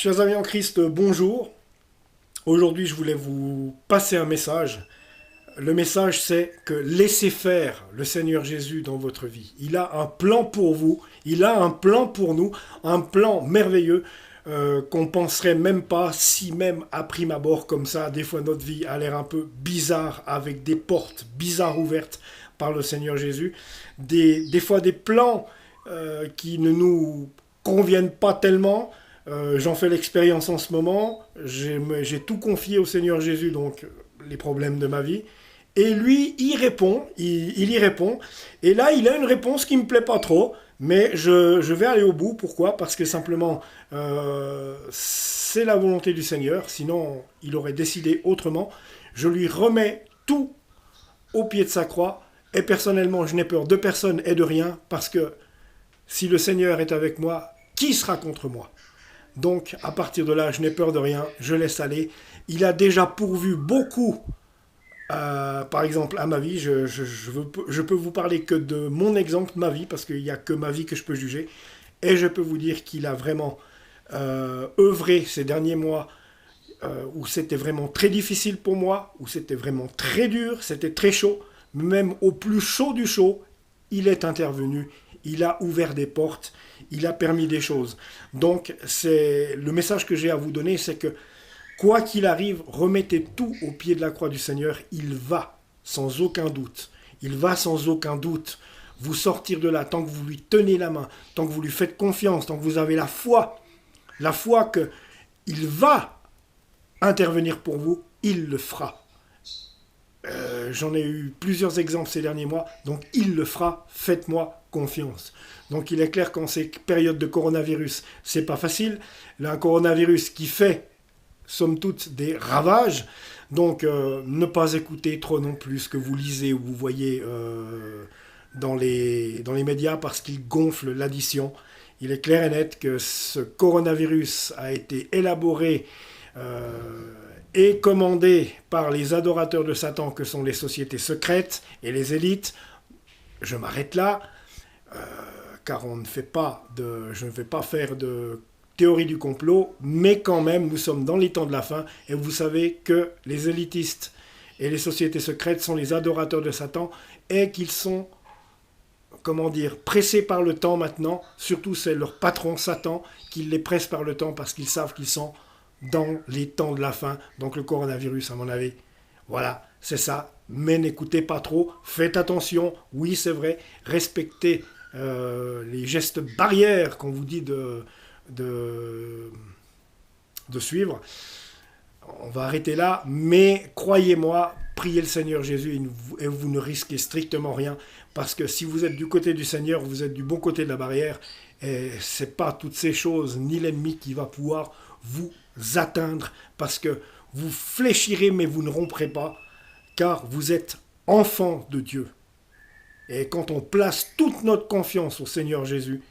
Chers amis en Christ, bonjour. Aujourd'hui, je voulais vous passer un message. Le message, c'est que laissez faire le Seigneur Jésus dans votre vie. Il a un plan pour vous, il a un plan pour nous, un plan merveilleux qu'on ne penserait même pas, si même à prime abord comme ça. Des fois, notre vie a l'air un peu bizarre, avec des portes bizarres ouvertes par le Seigneur Jésus. Des fois, des plans qui ne nous conviennent pas tellement. J'en fais l'expérience en ce moment. J'ai tout confié au Seigneur Jésus, donc les problèmes de ma vie. Et lui, il répond, il y répond. Et là, il a une réponse qui ne me plaît pas trop, mais je vais aller au bout. Pourquoi? Parce que simplement, c'est la volonté du Seigneur. Sinon, il aurait décidé autrement. Je lui remets tout au pied de sa croix. Et personnellement, je n'ai peur de personne et de rien, parce que si le Seigneur est avec moi, qui sera contre moi? Donc, à partir de là, je n'ai peur de rien, je laisse aller. Il a déjà pourvu beaucoup, par exemple, à ma vie. Je peux vous parler que de mon exemple, ma vie, parce qu'il n'y a que ma vie que je peux juger. Et je peux vous dire qu'il a vraiment œuvré ces derniers mois où c'était vraiment très difficile pour moi, où c'était vraiment très dur, c'était très chaud. Même au plus chaud du chaud, il est intervenu, il a ouvert des portes, il a permis des choses. Donc, c'est le message que j'ai à vous donner, c'est que quoi qu'il arrive, remettez tout au pied de la croix du Seigneur. Il va, sans aucun doute. Il va sans aucun doute vous sortir de là, tant que vous lui tenez la main, tant que vous lui faites confiance, tant que vous avez la foi que il va intervenir pour vous, il le fera. J'en ai eu plusieurs exemples ces derniers mois, donc il le fera, faites-moi confiance. Donc il est clair qu'en ces périodes de coronavirus, c'est pas facile. Là, un coronavirus qui fait, somme toute, des ravages. Donc ne pas écouter trop non plus ce que vous lisez ou vous voyez dans les médias, parce qu'il gonfle l'addition. Il est clair et net que ce coronavirus a été élaboré et commandé par les adorateurs de Satan, que sont les sociétés secrètes et les élites. Je m'arrête là, car je ne vais pas faire de théorie du complot, mais quand même, nous sommes dans les temps de la fin, et vous savez que les élitistes et les sociétés secrètes sont les adorateurs de Satan, et qu'ils sont, pressés par le temps maintenant. Surtout, c'est leur patron Satan qui les presse par le temps, parce qu'ils savent qu'ils sont dans les temps de la fin. Donc le coronavirus, à mon avis, voilà, c'est ça. Mais n'écoutez pas trop, faites attention. Oui, c'est vrai, respectez les gestes barrières qu'on vous dit de suivre. On va arrêter là, mais croyez-moi, priez le Seigneur Jésus et vous ne risquez strictement rien, parce que si vous êtes du côté du Seigneur, vous êtes du bon côté de la barrière, et c'est pas toutes ces choses, ni l'ennemi qui va pouvoir vous atteindre, parce que vous fléchirez, mais vous ne romprez pas, car vous êtes enfant de Dieu. Et quand on place toute notre confiance au Seigneur Jésus,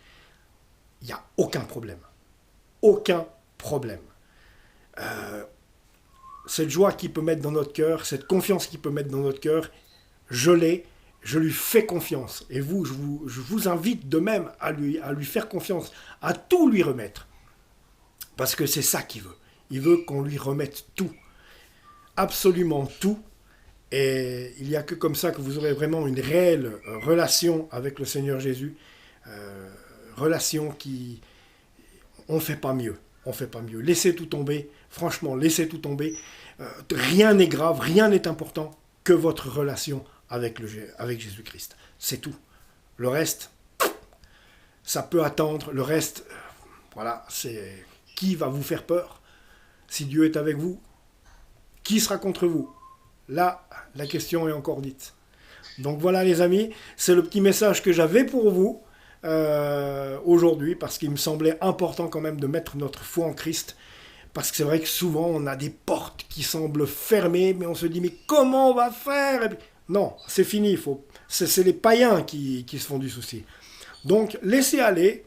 il n'y a aucun problème. Aucun problème. Cette joie qu'il peut mettre dans notre cœur, cette confiance qu'il peut mettre dans notre cœur, je l'ai, je lui fais confiance. Et vous, je vous invite de même à lui faire confiance, à tout lui remettre. Parce que c'est ça qu'il veut. Il veut qu'on lui remette tout. Absolument tout. Et il n'y a que comme ça que vous aurez vraiment une réelle relation avec le Seigneur Jésus. Relation qui... On ne fait pas mieux. On ne fait pas mieux. Laissez tout tomber. Franchement, laissez tout tomber. Rien n'est grave, rien n'est important que votre relation avec Jésus-Christ. C'est tout. Le reste, ça peut attendre. Le reste, voilà, c'est... Qui va vous faire peur? Si Dieu est avec vous, qui sera contre vous? Là, la question est encore dite. Donc voilà les amis, c'est le petit message que j'avais pour vous aujourd'hui, parce qu'il me semblait important quand même de mettre notre foi en Christ, parce que c'est vrai que souvent on a des portes qui semblent fermées, mais on se dit mais comment on va faire? Et puis, non, c'est fini, c'est les païens qui se font du souci. Donc laissez aller,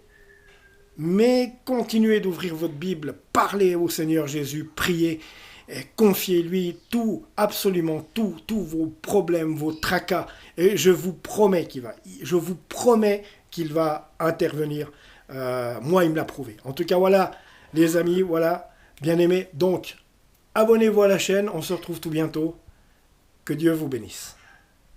mais continuez d'ouvrir votre Bible, parlez au Seigneur Jésus, priez, et confiez-lui tout, absolument tout, tous vos problèmes, vos tracas, et je vous promets qu'il va intervenir. Moi, il me l'a prouvé. En tout cas, voilà Les amis, voilà, bien aimés. Donc, abonnez-vous à la chaîne. On se retrouve tout bientôt. Que Dieu vous bénisse.